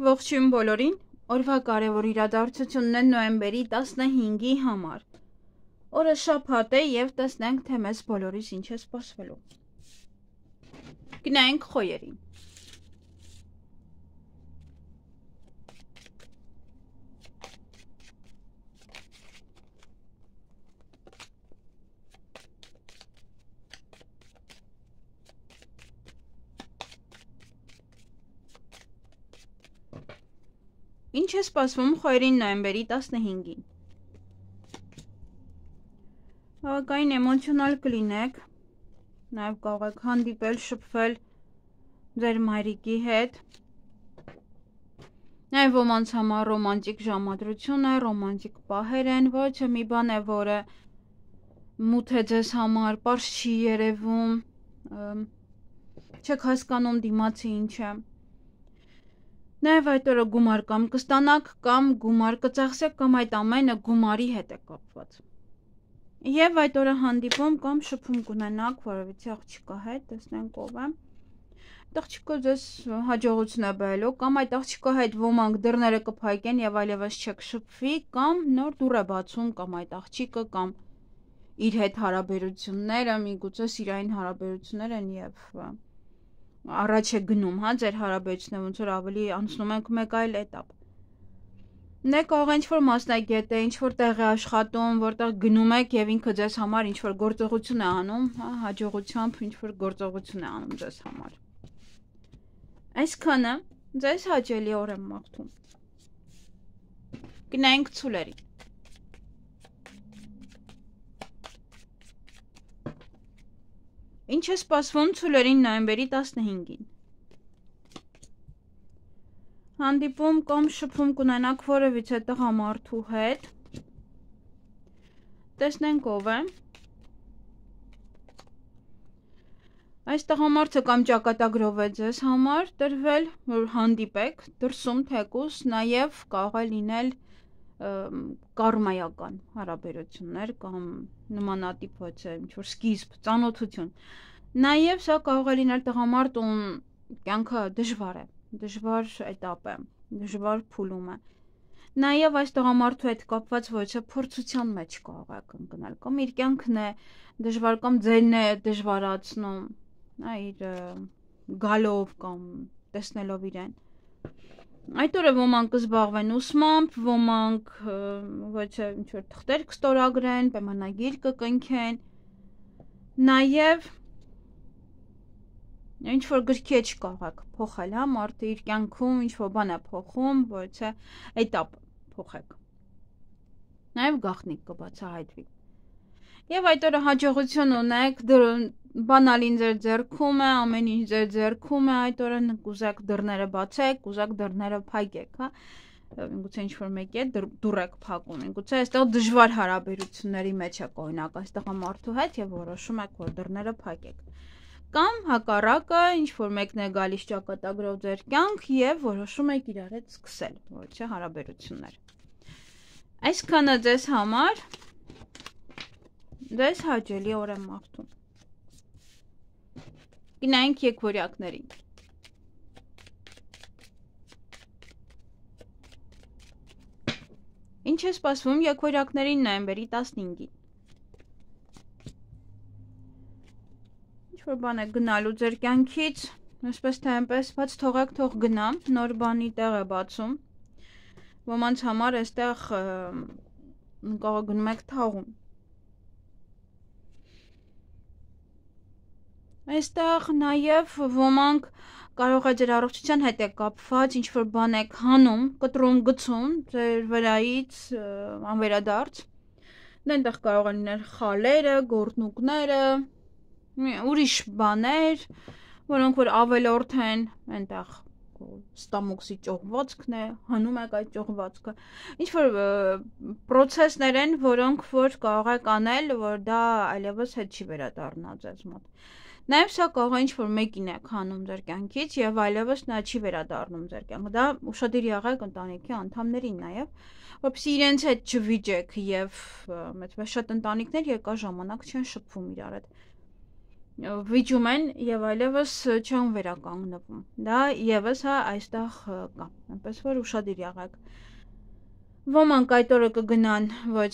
Ողջույն բոլորին, օրվա կարևոր իրադարձությունն է նոյեմբերի 15-ի համար։ Օրը շաբաթ է և տեսնենք, թե մեզ բոլորիս ինչ է սպասվելու։ Գնայինք խոյերին։ Ինչ է սպասվում խոյերին նոյեմբերի 15-ին։ Բավականին էմոցիոնալ կլինեք, նաև կարող եք հանդիպել, շփվել ձեր մայրիկի հետ։ Նաև ոմանց համար ռոմանտիկ ժամադրություն է, ռոմանտիկ պահեր են, ոչ մի բան է, որը մութ է ձեզ համար, պարզ չի երևում, չեք հասկանում դիմացի ինչ է։ Նաև այդ օրը գումար կամ կստանաք, կամ գումար կծախսեք, կամ այդ ամենը գումարի հետ է կապված։ Եվ այդ օրը հանդիպում կամ շփում կունենաք որևիցե աղջիկա հետ, տեսնենք ով է։ Աղջիկը ձեզ հաջողություն է բերելու, կամ այդ աղջիկա հետ ոմանք դռները կփակեն եւ այլևս չեք շփվի, կամ նոր դուռ է բացում, կամ այդ աղջիկը, կամ իր հետ հարաբերությունները, միգուցե սիրային հարաբերություններ են եւ առաջ է գնում, ձեր հարաբերությունները ոնց որ ավելի անցնում ենք մեկ այլ էտապ։ Դե կարող է ինչ-որ մասնագետ է, ինչ-որ տեղ է աշխատում, որտեղ գնում եք եւ ինքը ձեզ համար ինչ-որ գործողություն է անում, հաջողությամբ ինչ-որ գործողություն է անում ձեզ համար։ Այսքանը ձեզ հաճելի օր եմ մաղթում։ Գնայինք ցուլերին։ Ինչ է սպասվում ցուլերին նոյեմբերի 15-ին։ Հանդիպում կամ շփում կունենաք որևիցե տղամարդու հետ։ Տեսնենք ով է։ Այս տղամարդը կամ ճակատագրով է ձեզ համար տրվել, որ հանդիպեք, դրսում թեկուս, նաև կարող է լինել կարմայական հարաբերություններ կամ նմանատիպ ոչ է, ինչ-որ սկիզբ, ծանոթություն։ Նաև սա կարող է լինել տղամարդ, ում կյանքը դժվար է, դժվար էտապ է, դժվար փուլում է։ Նաև այս տղամարդու հետ կապված ոչ է փորձության մեջ կարող եք ընկնել, կամ իր կյանքն է դժվար, կամ ձերն է դժվարացնում, իր գալով կամ տեսնելով իրեն։ Այդ օրը ոմանք կզբաղվեն ուսմամբ, ոմանք ոչ է ինչ-որ թղթեր կստորագրեն, պայմանագիր կկնքեն, նաև ինչ-որ գրքեր կարող եք փոխել, մարդը իր կյանքում ինչ-որ բան է փոխում, ոչ է էտապ փոխեք։ Նաև գաղտնիք կբացահայտվի։ Եվ այդ օրը հաջողություն ունեք, բանալին ձեր ձեռքում է, ամեն ինչ ձեր ձեռքում է, այդ օրը կուզեք դռները բացեք, կուզեք դռները փակեք, Միգուցե ինչ-որ մեկի հետ դուռ եք փակում, միգուցե այստեղ դժվար հարաբերությունների մեջ եք օրինակ այս տղամարդու հետ եւ որոշում եք, որ դռները փակեք։ Կամ հակառակը, ինչ-որ մեկն է գալիս ճակատագրով ձեր կյանք եւ որոշում եք իրար հետ սկսել, ոչ է հարաբերություններ։ Այսքանը ձեզ համար ձեզ հաճելի օր եմ մաղթում։ Գնայինք եկվորյակներին։ Ինչ է սպասվում եկվորյակներին նոյեմբերի 15-ին։ Ինչ-որ բան է գնալու ձեր կյանքից, այսպես թե այնպես, բայց թողեք թող գնա, նոր բանի տեղ է բացում։ Ոմանց համար այստեղ կարող գնում եք թաղում։ Այստեղ նաև ոմանք կարող է ձեր առողջության հետ է կապված, ինչ-որ բան եք հանում, կտրում, գցում ձեր վրայից անվերադարձ։ Այնտեղ կարող են լինել խալերը, գորտնուկները, ուրիշ բաներ, որոնք որ ավելորդ են, այնտեղ ստամոքսի ճողվածքն է, հանում եք այդ ճողվածքը։ Ինչ-որ պրոցեսներ են, որոնք որ կարող եք անել, որ դա այլևս հետ չի վերադառնա ձեզ մոտ։ Նաև սա կարող է ինչ-որ մեկին եք հանում ձեր կյանքից եւ այլևս նա չի վերադառնում ձեր կյանքը։ Դա ուշադիր եղեք ընտանիքի անդամներին նաև, որպեսզի իրենց հետ չվիճեք եւ շատ ընտանիքներ երկար ժամանակ չեն շփվում իրար հետ։ վիճում են եւ այլևս չեն վերականգնվում։ Դա եւս հա այստեղ կա, այնպես որ ուշադիր եղեք։ Ոմանք այդ օրը կգնան ոչ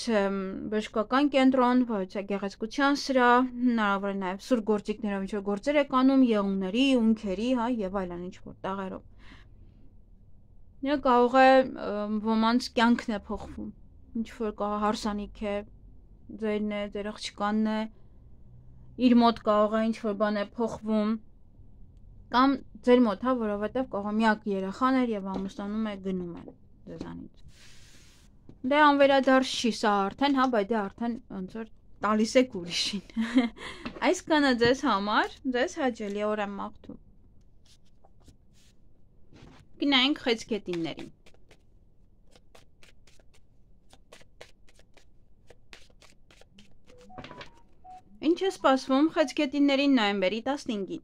բժշկական կենտրոն, ոչ գեղեցկության սրահ, հնարավոր է նաեւ սուր գործիքներով ինչ-որ գործեր եք անում, եղունգների, ունքերի, հա եւ այլն ինչ-որ տաղերով։ Նա կարող է ոմանց կյանքն է փոխվում, ինչ-որ կարող հարսանիք է, ձերն է, ձեր աղջկանն է, իր մոտ կարող է ինչ-որ բան է փոխվում, կամ ձեր մոտ, հա, որովհետև կարող է միակ երեխան էր եւ ամուսնանում է գնում է ձեզանից։ Դե անվերադարձ չի սա արդեն, հա, բայց դե արդեն ոնց որ տալիս եք ուրիշին։ Այսքանը ձեզ համար, ձեզ հաճելի օր եմ մաղթում։ Գնանք խեցգետիններին։ Ինչ է սպասվում խեցգետիններին նոյեմբերի 15-ին։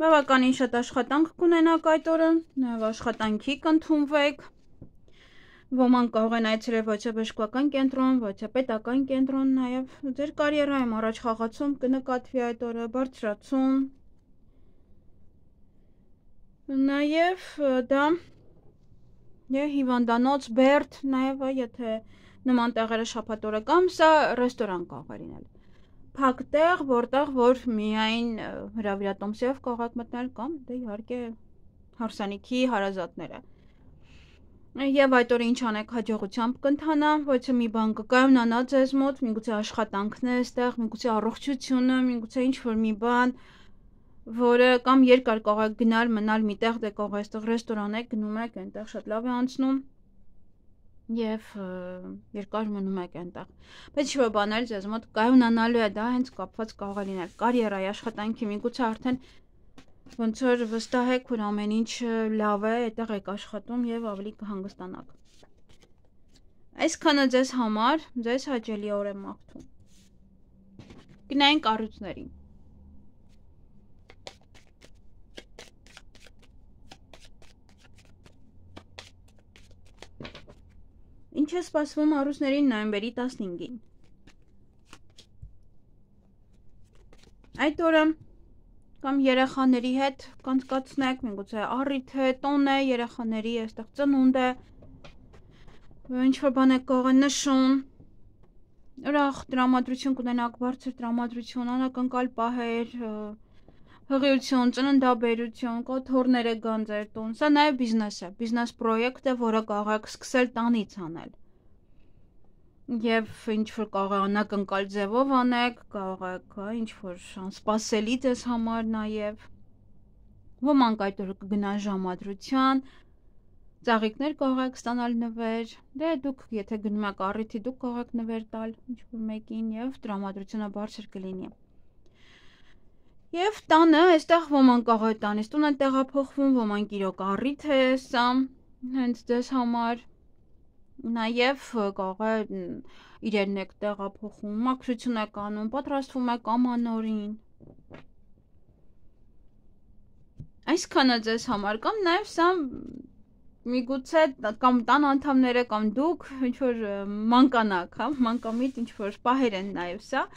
Բավականին շատ աշխատանք կունենաք այդ օրը, նաև աշխատանքի կընդունվեք։ Ոմանք կարող են այցելել ոչ թե բժշկական կենտրոն, ոչ թե պետական կենտրոն, նաև ձեր կարիերայում առաջ խաղացում կնկատվի այդ օրը, բարձրացում։ Նաև դա հիվանդանոց, բերդ, նաև եթե նման տեղերը շաբաթ օրը կամ սա ռեստորան կարող է լինել։ Փակ տեղ, որտեղ որ միայն հրավիրատոմսերով կարող եք մտնել կամ դե իհարկե հարսանիքի հարազատները։ Եվ այդ օրը ինչ անեք հաջողությամբ կընթանա, ոչ թե մի բան կկայունանա ձեզ մոտ, միգուցե աշխատանքն է այստեղ, միգուցե առողջությունը, միգուցե ինչ-որ մի բան, որը կամ երկար կարող եք գնալ, մնալ միտեղ, դե կարող այստեղ ռեստորան եք, գնում եք, այնտեղ շատ լավ է անցնում եւ երկար մնում եք այնտեղ։ Բայց ինչ-որ բաներ ձեզ մոտ կայունանալու է, դա հենց կապված կարող է լինել կարիերայի, աշխատանքի, միգուցե արդեն ոնց որ վստահ եք, որ ամեն ինչ լավ է, այդտեղ եք աշխատում եւ ավելի կհանգստանաք։ Այսքանը ձեզ համար, ձեզ հաճելի օր եմ մաղթում։ Գնային կառույցներին։ Ինչ է սպասվում առուսներին նոյեմբերի 15-ին։ Այդ օրը կամ երեխաների հետ կանցկացնեք, միգուցե առիթ է, տոն է, երեխաների այստեղ ծնունդ է, ինչ-որ բան եք կարող է նշում, ուրախ տրամադրություն կունենաք, բարձր տրամադրություն, անակնկալ պահեր, հղիություն, ծննդաբերություն, կոթորներ եք գան ձեր տուն, սա նաև բիզնես է, բիզնես պրոյեկտ է, որը կարող եք սկսել տանից անել։ Եվ ինչ-որ կարող է անակնկալ ձևով անեք, կարող եք ինչ-որ անսպասելի ձեզ համար նաև։ Ոմանք այդ օրը կգնան ժամադրության, ծաղիկներ կարող եք ստանալ նվեր, դե դուք եթե գնում եք առիթի, դուք կարող եք նվեր տալ ինչ-որ մեկին եւ տրամադրությունը բարձր կլինի։ Եվ տանը, այստեղ ոմանք կարող է տանից տուն են տեղափոխվում, ոմանք իրոք առիթ է սա, հենց ձեզ համար, նաև կարող է իրեն եք տեղափոխում, մաքրություն եք անում, պատրաստվում եք ամանորին։ Այսքանը ձեզ համար, կամ նաև սա միգուցե կամ տան անդամները կամ դուք ինչ-որ մանկանաք, հա, մանկամիտ ինչ-որ պահեր են նաև սա,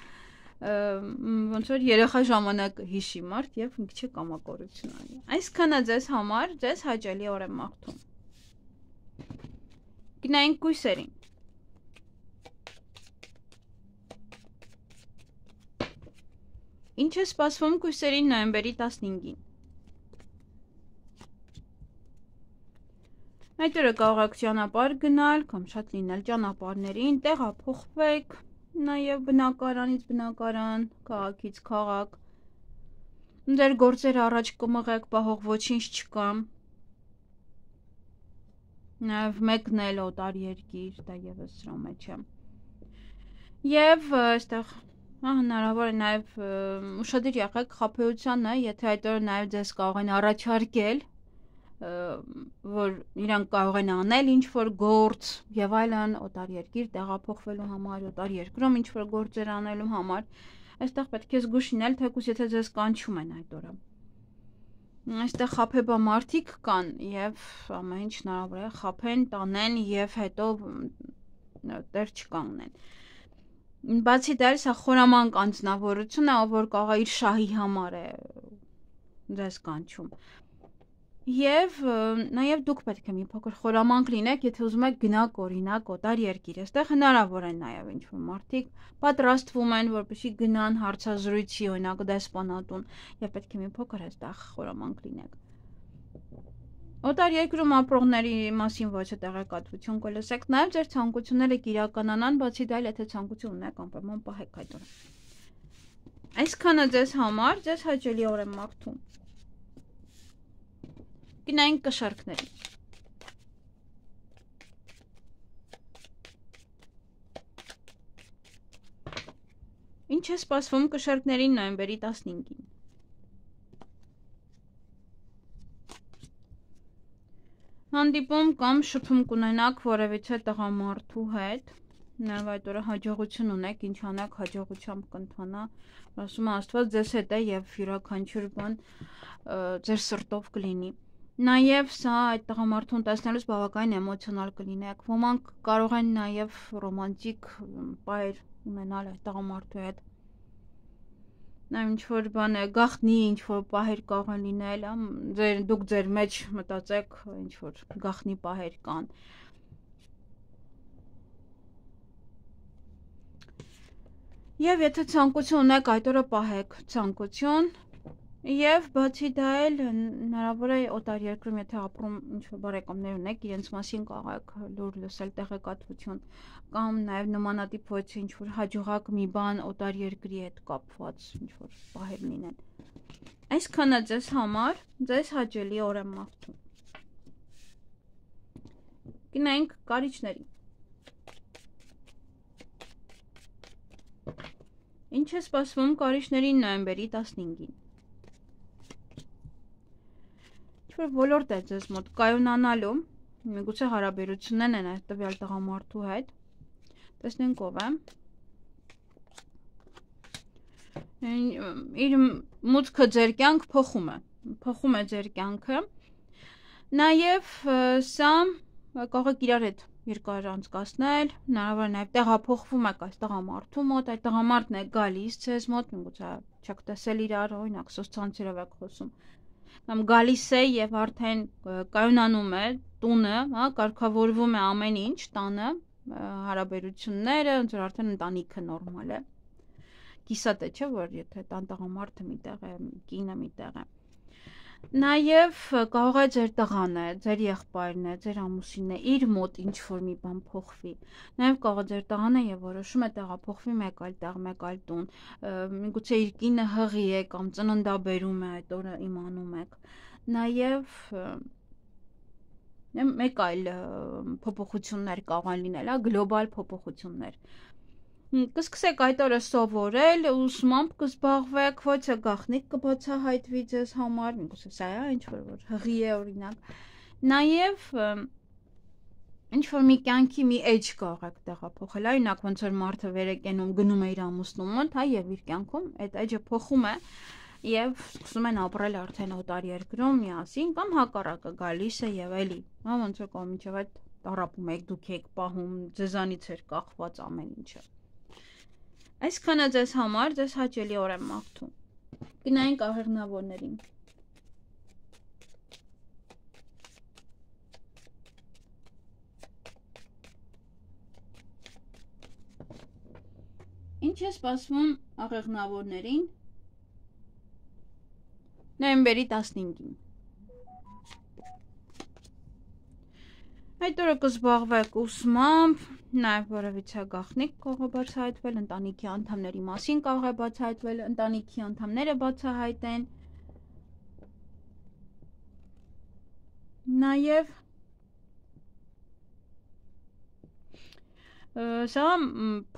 ոնց որ երեխա ժամանակ հիշի մարդ եւ մի քիչ կամակորություն անի։ Այսքանը ձեզ համար, ձեզ հաճելի օր եմ մաղթում։ Գնային կույսերին։ Ինչ է սպասվում կույսերին նոյեմբերի 15-ին։ Այդ օրը կարող եք ճանապարհ գնալ կամ շատ լինել ճանապարհներին, տեղափոխվեք, նաև բնակարանից բնակարան, քաղաքից քաղաք, ձեր գործերը առաջ կմղեք, պահող ոչինչ չկա, նաև մեկնել օտար երկիր, դա եւս սրա մեջ է։ Եվ այստեղ հնարավոր է նաև ուշադիր եղեք խաբեությանը, եթե այդ օրը նաև ձեզ կարող են առաջարկել, որ իրանք կարող են անել ինչ-որ գործ եւ այլն օտար երկիր տեղափոխվելու համար, օտար երկրում ինչ-որ գործեր անելու համար, այստեղ պետք է զգուշ լինել, թեկուզ եթե ձեզ կանչում են այդ օրը։ Այստեղ խաբեբա մարդիկ կան եւ ամեն ինչ հնարավոր է խաբեն, տանեն եւ հետո տեր չկանգնեն։ Բացի դա, սա խորամանկ անձնավորություն է, որ կարող է իր շահի համար է ձեզ կանչում։ Եվ նաև դուք պետք է մի փոքր խորամանկ լինեք, եթե ուզում եք գնաք օրինակ օտար երկիր։ Այստեղ հնարավոր է նաև ինչ-որ մարդիկ պատրաստվում են, որպեսզի գնան հարցազրույցի, օրինակ դեսպանատուն, եւ պետք է մի փոքր այստեղ խորամանկ լինեք։ Օտար երկրում ապրողների մասին ոչ տեղեկատվություն կլսեք, նաև ձեր ցանկությունները կիրականանան, բացի դա, եթե ցանկություն ունեք, անպայման պահեք այդ օրը։ Այսքանը ձեզ համար, ձեզ հաճելի օր եմ մաղթում։ Գնանք կշարքների։ Ինչ է սպասվում կշարքներին նոյեմբերի 15-ին։ Հանդիպում կամ շփում կունենաք որևիցե տղամարդու հետ, նաև այդ օրը հաջողություն ունեք, ինչ անեք հաջողությամբ կընթանա, ասում է Աստված ձեզ հետ է եւ յուրաքանչյուր բան ձեր սրտով կլինի։ Նաև սա այդ տղամարդուն տեսնելուց բավականին էմոցիոնալ կլինեք։ Ոմանք կարող են նաև ռոմանտիկ պայր ունենալ այդ տղամարդու հետ։ Նա ինչ-որ բան է, գաղտնի ինչ-որ պահեր կարող են լինել, դուք ձեր մեջ մտածեք ինչ-որ գաղտնի պահեր կան։ Եւ եթե ցանկություն ունեք այդ օրը պահեք ցանկություն, եւ բացի դա էլ հնարավոր է օտար երկրում, եթե ապրում ինչ-որ բարեկամներ ունեք, իրենց մասին կարող եք լուր լսել տեղեկատվություն, կամ նաեւ նմանատիպ ոչ ինչ-որ հաջողակ մի բան օտար երկրի հետ կապված ինչ-որ պահեր լինեն։ Այսքանը ձեզ համար, ձեզ հաճելի օր եմ մաղթում։ Գնանք կարիճների։ Ինչ է սպասվում կարիճներին նոյեմբերի 15-ին։ Ինչ-որ ոլորտ է ձեզ մոտ կայունանալու, միգուցե հարաբերություններն են այդ տվյալ տղամարդու հետ։ Տեսնենք ով է։ Իր մուտքը ձեր կյանք փոխում է ձեր կյանքը։ Նաև սա կարող եք իրար հետ երկար անցկացնել, հնարավոր է նաև տեղափոխվում եք այս տղամարդու մոտ, այդ տղամարդն է գալիս ձեզ մոտ, միգուցե չեք տեսել իրար, օրինակ սոցցանցերով եք խոսում, կամ գալիս է եւ արդեն կայունանում է տունը, հա, կարգավորվում է ամեն ինչ տանը, հարաբերությունները, ոնց որ արդեն ընտանիքը նորմալ է։ Կիսատ է, չէ՞, որ եթե տան տղամարդը միտեղ է, կինը միտեղ է։ Նաև կարող է ձեր տղան է, ձեր եղբայրն է, ձեր ամուսինն է, իր մոտ ինչ-որ մի բան փոխվի։ Նաև կարող է ձեր տղան է եւ որոշում է տեղափոխվի մեկ այլ տեղ, մեկ այլ տուն։ Միգուցե իր կինը հղի է կամ ծննդաբերում է, այդ օրը իմանում եք։ Նաև մեկ այլ փոփոխություններ կարող են լինել, հա, գլոբալ փոփոխություններ։ Կսկսեք այդ օրը սովորել, ուսմամբ կզբաղվեք, ոչ է գաղտնիք կբացահայտվի ձեզ համար, միգուցե սա է ինչ-որ որ հղի է օրինակ։ Նաև ինչ-որ մի կյանքի մի էջ կարող եք տեղափոխել, օրինակ ոնց որ մարդը վեր է կենում գնում է իր ամուսնու մոտ, հա, եւ իր կյանքում այդ էջը փոխում է եւ սկսում են ապրել արդեն օտար երկրում միասին կամ հակառակը գալիս է եւ էլի, հա, ոնց որ կողմիչով այդ տարապում եք, դուք եք պահում, ձեզանից էր կախված ամեն ինչը։ Այսքանը ձեզ համար, ձեզ հաճելի օր եմ մաղթում։ Գնանք աղեղնավորներին։ Ինչ է սպասվում աղեղնավորներին նոյեմբերի 15-ին։ Այդ օրը կզբաղվեք ուսմամբ, նաև որևիցե գաղտնիք կարող է բացահայտվել, ընտանիքի անդամների մասին կարող է բացահայտվել, ընտանիքի անդամները բացահայտեն։ Նաև սա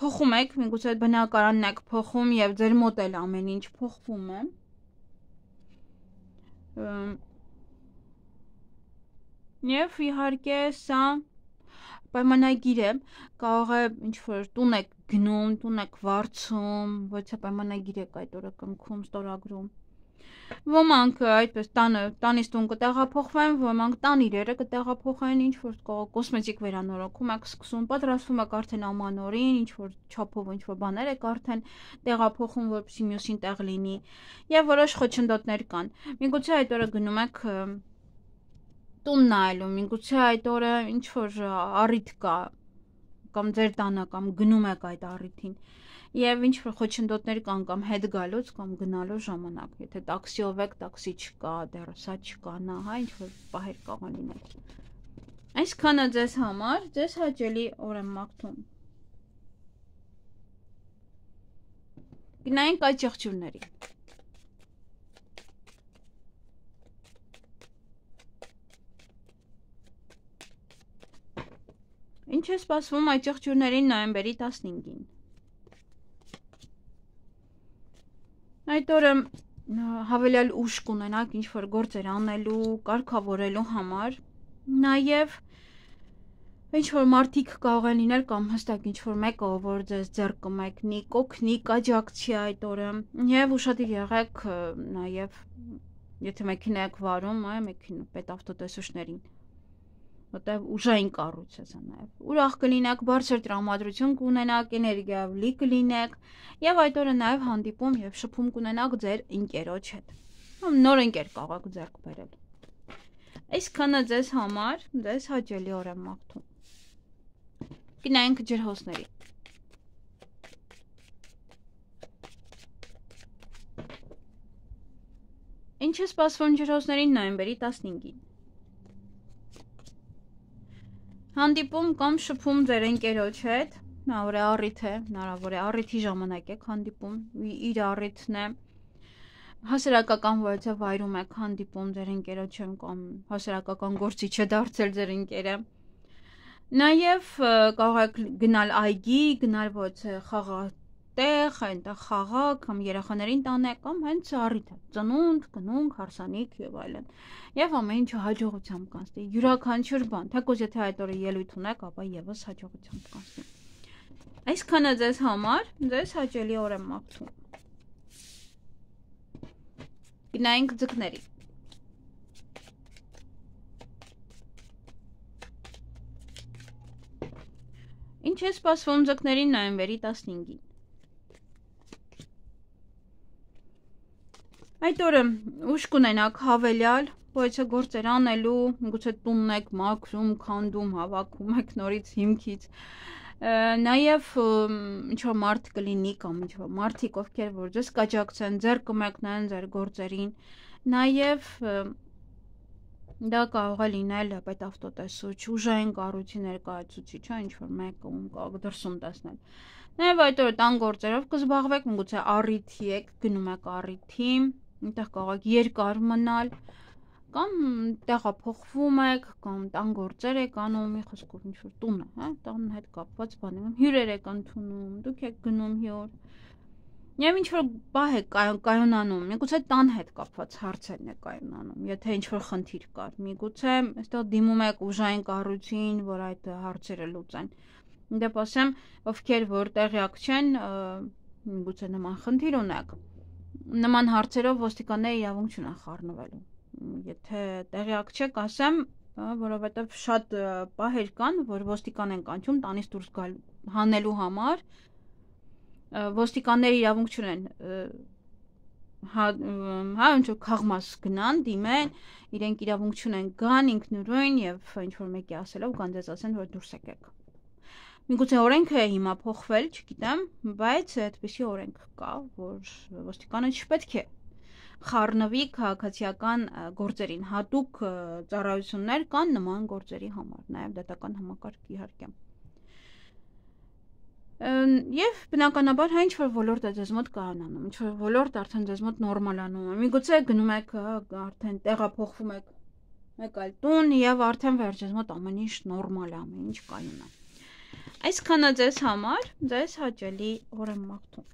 փոխում եք, միգուցե բնակարանն եք փոխում եւ ձեր մոտ էլ ամեն ինչ փոխվում է։ Եվ իհարկե սա պայմանագիր է, կարող է ինչ-որ տուն եք գնում, տուն եք վարձում, ոչ է պայմանագիր եք այդ օրը կնքում, ստորագրում։ Ոմանք այդպես տանից տուն կտեղափոխվեն, ոմանք տան իրերը կտեղափոխեն, ինչ որ կոսմետիկ վերանորոգում եք սկսում, պատրաստվում եք արդեն ամանորին, ինչ որ չափով ինչ որ բաներ եք արդեն տեղափոխում, որպեսզի մյուսին տեղ լինի, եւ որոշ խոչընդոտներ կան։ Միգուցե այդ օրը գնում եք տուն նայելու, միգուցե այդ օրը ինչ որ առիթ կա կամ ձեր տանը կամ գնում եք այդ առիթին։ Եվ ինչ որ խոչընդոտներ կան կամ հետ գալուց կամ գնալու ժամանակ, եթե տաքսիով եք, տաքսի չկա, դեռ սա չկա, նա, հա, ինչ որ պահեր կարող լինել։ Այսքանը ձեզ համար, ձեզ հաճելի օր եմ մաղթում։ Գնայինք այդ ճղճուրների։ Ինչ է սպասվում այդ ճղճուրներին նոյեմբերի 15-ին։ Այդ օրը հավելյալ ուժ կունենաք ինչ որ գործեր անելու, կարգավորելու համար, նաև ինչ որ մարդիկ կարող են լինել կամ հստակ ինչ որ մեկը, որ ձեզ ձեռք կմեկնի, կօգնի, կաջակցի այդ օրը, եւ ուշադիր եղեք նաև եթե մեքենա եք վարում, մեքենա պետավտոտեսուչներին, որտեղ ուժային կառույց է սա նաև։ Ուրախ կլինեք, բարձր տրամադրություն կունենաք, էներգիայով լի կլինեք եւ այդ օրը նաև հանդիպում եւ շփում կունենաք ձեր ընկերոջ հետ։ Նոր ընկեր կարող եք ձեռք բերել։ Այսքանը ձեզ համար, ձեզ հաճելի օր եմ մաղթում։ Գնայինք ջրհոսների։ Ինչ է սպասվում ջրհոսներին նոյեմբերի 15-ին։ Հանդիպում կամ շփում ձեր ընկերոջ հետ, հնարավոր է առիթ է, հնարավոր է առիթի ժամանակ եք հանդիպում, իր առիթն է, հասարակական որևէ վայրում եք հանդիպում ձեր ընկերոջ հետ կամ հասարակական գործիչ է դարձել ձեր ընկերը։ Նաև կարող եք գնալ այգի, գնալ որևէ խաղատեղ, այնտեղ խաղալ կամ երեխաներին տանեք կամ հենց առիթ է, ծնունդ, կնունք, հարսանիք եւ այլն։ Եվ ամեն ինչը հաջողությամբ կանցնի։ Յուրաքանչյուր բան, թեկուզ եթե այդ օրը ելույթ ունեք, ապա եւս հաջողությամբ կանցնի։ Այսքանը ձեզ համար, ձեզ հաճելի օր եմ մաղթում։ Գնայինք ձկների։ Ինչ է սպասվում ձկներին նոյեմբերի 15-ին։ Այդ օրը ուժ կունենաք հավելյալ, որոշ գործեր անելու, գուցե տունն եք մաքրում, քանդում, հավաքում եք նորից հիմքից։ Նաև ինչ որ մարդ կլինի կամ ինչ որ մարդիկ, ովքեր որ ձեզ կաջակցեն, ձեռք կմեկնեն ձեր գործերին։ Նաև դա կարող է լինել պետավտոտեսուչ, ուժային կառույցի ներկայացուցիչ, ինչ որ մեկը ում կարող դրսում տեսնել։ Նաև այդ օրը տան գործերով կզբաղվեք, գուցե առիթի եք, գնում եք առիթի, այնտեղ կարող եք երկար մնալ, կամ տեղափոխվում եք, կամ տան գործեր եք անում, մի խոսքով ինչ որ տուն է, հա, տան հետ կապված բաներ, հյուրեր եք ընդունում, դուք եք գնում հյուր։ Եվ ինչ որ բահ է կայունանում, միգուցե տան հետ կապված հարցերն է կայունանում, եթե ինչ որ խնդիր կար, միգուցե այստեղ դիմում եք ուժային կառույցին, որ այդ հարցերը լուծեն։ Դեպ ասեմ, ովքեր որ տեղյակ չեն, միգուցե նման խնդիր ունեք, նման հարցերով ոստիկանները իրավունք չունեն խառնվելու։ Եթե տեղյակ չեք, ասեմ, որովհետև շատ պահեր կան, որ ոստիկան են կանչում տանից դուրս գալ հանելու համար, ոստիկանները իրավունք չունեն, հա ինչ որ քաղմաս գնան, դիմեն, իրենք իրավունք չունեն գան ինքնուրույն եւ ինչ որ մեկի ասելով կան դες ասեն, որ դուրս եկեք։ Միգուցե օրենքը է հիմա փոխվել, չգիտեմ, բայց այդպիսի օրենք կա, որ ոստիկանը չպետք է խառնվի քաղաքացիական գործերին, հատուկ ծառայություններ կան նման գործերի համար, նաև դատական համակարգ իհարկե։ Եվ բնականաբար հա ինչ որ ոլորտ է ձեզ մոտ կայանանում, ինչ որ ոլորտ արդեն ձեզ մոտ նորմալանում է։ Միգուցե գնում եք արդեն տեղափոխվում եք մեկ այլ տուն եւ արդեն վերջես մոտ ամեն ինչ նորմալ է, ամեն ինչ կայուն է։ Այսքանը ձեզ համար, ձեզ հաճելի օր եմ մաղթում։